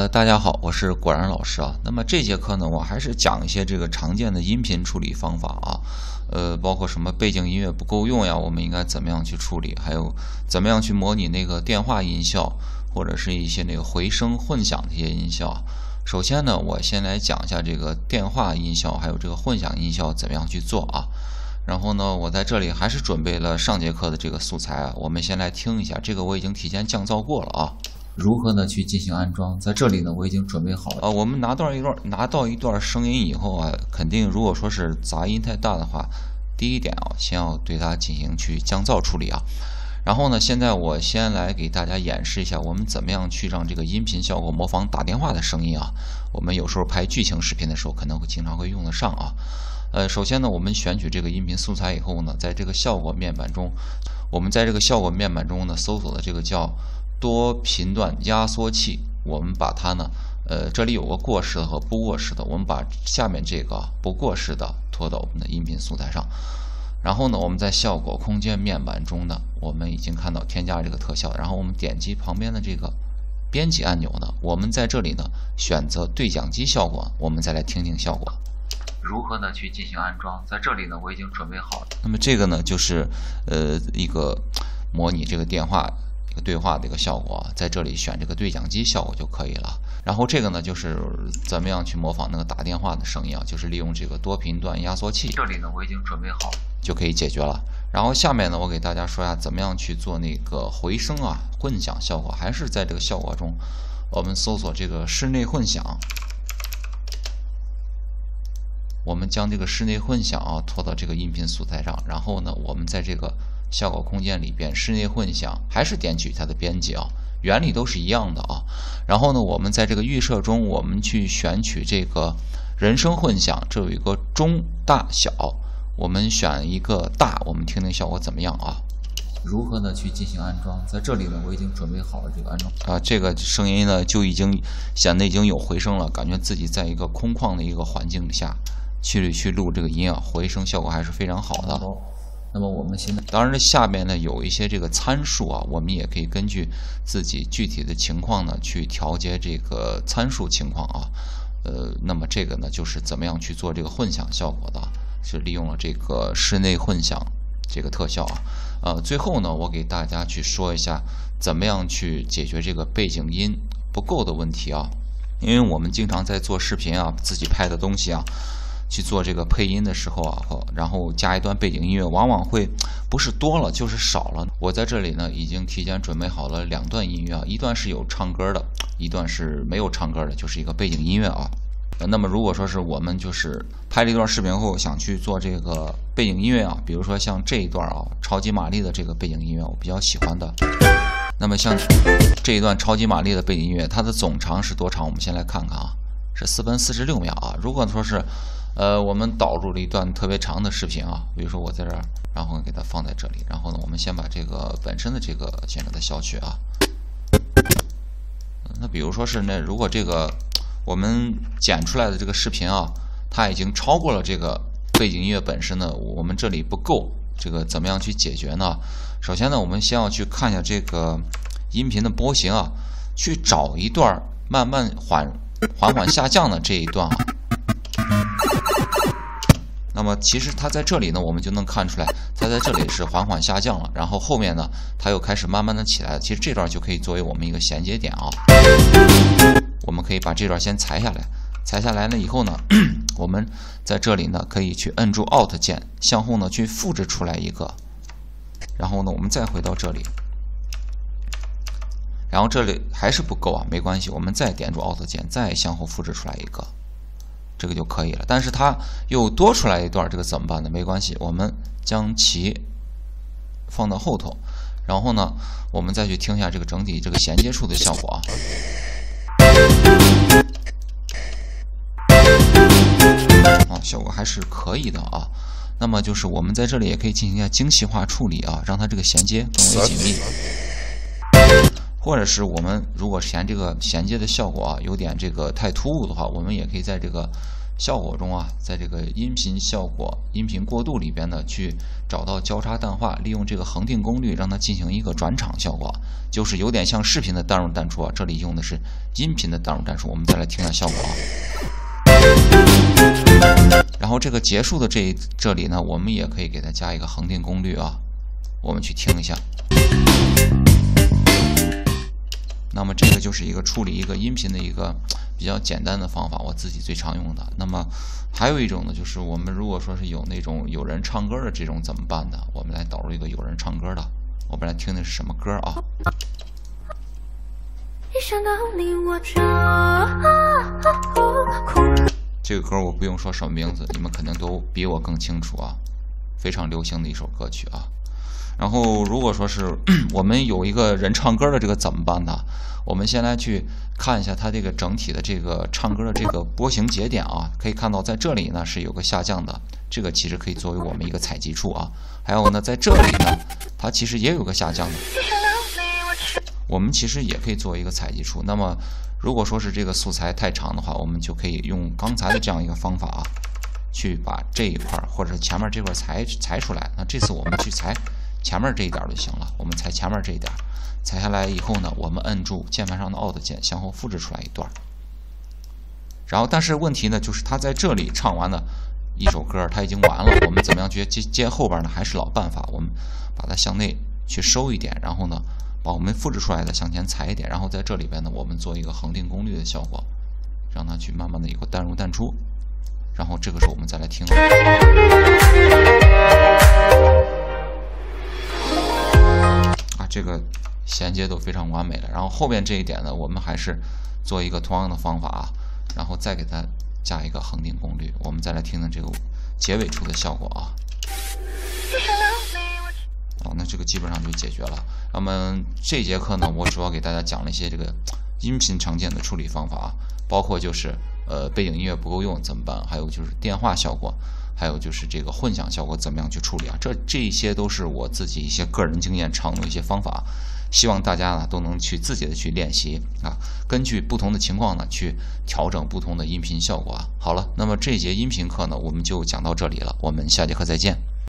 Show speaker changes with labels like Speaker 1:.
Speaker 1: 大家好，我是果然老师啊。那么这节课呢，我还是讲一些这个常见的音频处理方法啊，包括什么背景音乐不够用呀，我们应该怎么样去处理，还有怎么样去模拟那个电话音效，或者是一些那个回声混响的一些音效。首先呢，我先来讲一下这个电话音效，还有这个混响音效怎么样去做啊。然后呢，我在这里还是准备了上节课的这个素材啊，我们先来听一下，这个我已经提前降噪过了啊。如何呢去进行安装？在这里呢，我已经准备好了。我们拿到一段声音以后啊，肯定如果说是杂音太大的话，第一点啊，先要对它进行去降噪处理啊。然后呢，现在我先来给大家演示一下，我们怎么样去让这个音频效果模仿打电话的声音啊。我们有时候拍剧情视频的时候，可能会经常会用得上啊。首先呢，我们选取这个音频素材以后呢，在这个效果面板中，呢搜索的这个叫多频段压缩器，我们把它呢，这里有个过时的和不过时的，我们把下面这个不过时的拖到我们的音频素材上。然后呢，我们在效果空间面板中呢，我们已经看到添加这个特效，然后我们点击旁边的这个编辑按钮呢，我们在这里呢选择对讲机效果，我们再来听听效果。如何呢去进行安装？在这里呢，我已经准备好了。那么这个呢，就是一个模拟这个电话对话的一个效果，在这里选这个对讲机效果就可以了。然后这个呢，就是怎么样去模仿那个打电话的声音啊，就是利用这个多频段压缩器。这里呢，我已经准备好了，就可以解决了。然后下面呢，我给大家说一下怎么样去做那个回声啊、混响效果，还是在这个效果中，我们搜索这个室内混响。我们将这个室内混响啊拖到这个音频素材上，然后呢，我们在这个效果空间里边，室内混响还是点取它的编辑啊，原理都是一样的啊。然后呢，我们在这个预设中，我们去选取这个人声混响，这有一个中大小，我们选一个大，我们听听效果怎么样啊？如何呢去进行安装？在这里呢，我已经准备好了这个安装啊，这个声音呢就已经显得已经有回声了，感觉自己在一个空旷的一个环境下去录这个音啊，回声效果还是非常好的。那么我们现在，当然下面呢有一些这个参数啊，我们也可以根据自己具体的情况呢去调节这个参数情况啊。那么这个呢就是怎么样去做这个混响效果的，是利用了这个室内混响这个特效啊。最后呢，我给大家去说一下怎么样去解决这个背景音不够的问题啊。因为我们经常在做视频啊，自己拍的东西啊，去做这个配音的时候啊，然后加一段背景音乐，往往会不是多了就是少了。我在这里呢已经提前准备好了2段音乐啊，一段是有唱歌的，一段是没有唱歌的，就是一个背景音乐啊。那么如果说是我们就是拍了一段视频后想去做这个背景音乐啊，比如说像这一段啊，超级玛丽的这个背景音乐我比较喜欢的。那么像这一段超级玛丽的背景音乐，它的总长是多长？我们先来看看啊，是4分46秒啊。如果说是我们导入了一段特别长的视频啊，比如说我在这儿，然后给它放在这里，然后呢，我们先把这个本身的这个先给它消去啊。那比如说是如果这个我们剪出来的这个视频啊，它已经超过了这个背景音乐本身呢，我们这里不够，这个怎么样去解决呢？首先呢，我们先要去看一下这个音频的波形啊，去找一段慢慢缓缓下降的这一段啊。那么其实它在这里呢，我们就能看出来，它在这里是缓缓下降了，然后后面呢，它又开始慢慢的起来了。其实这段就可以作为我们一个衔接点啊。我们可以把这段先裁下来，裁下来了以后呢，我们在这里呢可以去摁住 Alt 键，向后呢去复制出来一个，然后呢我们再回到这里，然后这里还是不够啊，没关系，我们再点住 Alt 键，再向后复制出来一个。这个就可以了，但是它又多出来一段，这个怎么办呢？没关系，我们将其放到后头，然后呢，我们再去听一下这个整体这个衔接处的效果啊。效果还是可以的啊。那么就是我们在这里也可以进行一下精细化处理啊，让它这个衔接更为紧密。或者是我们如果嫌这个衔接的效果啊有点这个太突兀的话，我们也可以在这个效果中啊，在这个音频效果、音频过渡里边呢，去找到交叉淡化，利用这个恒定功率让它进行一个转场效果，就是有点像视频的淡入淡出啊。这里用的是音频的淡入淡出，我们再来听一下效果啊。然后这个结束的这里呢，我们也可以给它加一个恒定功率啊，我们去听一下。那么这个就是一个处理一个音频的一个比较简单的方法，我自己最常用的。那么还有一种呢，就是我们如果说是有那种有人唱歌的这种怎么办呢？我们来导入一个有人唱歌的，我们来听的是什么歌啊？这个歌我不用说什么名字，你们肯定都比我更清楚啊，非常流行的一首歌曲啊。然后如果说是我们有一个人唱歌的这个怎么办呢？我们先来去看一下它这个整体的这个唱歌的这个波形节点啊，可以看到在这里呢是有个下降的，这个其实可以作为我们一个采集处啊。还有呢，在这里呢，它其实也有个下降的，我们其实也可以作为一个采集处。那么如果说是这个素材太长的话，我们就可以用刚才的这样一个方法啊，去把这一块或者前面这块裁出来。那这次我们去裁前面这一点就行了，我们裁前面这一点，裁下来以后呢，我们摁住键盘上的 Alt 键，向后复制出来一段。然后，但是问题呢，就是它在这里唱完了一首歌，它已经完了，我们怎么样去接后边呢？还是老办法，我们把它向内去收一点，然后呢，把我们复制出来的向前裁一点，然后在这里边呢，我们做一个恒定功率的效果，让它去慢慢的一个淡入淡出。然后这个时候我们再来听。这个衔接都非常完美了。然后后边这一点呢，我们还是做一个同样的方法啊，然后再给它加一个恒定功率。我们再来听听这个结尾处的效果啊。那这个基本上就解决了。那么这节课呢，我主要给大家讲了一些这个音频常见的处理方法啊，包括就是背景音乐不够用怎么办，还有就是电话效果，还有就是这个混响效果怎么样去处理啊？这些都是我自己一些个人经验常用的一些方法，希望大家呢都能去自己的去练习啊，根据不同的情况呢去调整不同的音频效果啊。好了，那么这节音频课呢我们就讲到这里了，我们下节课再见。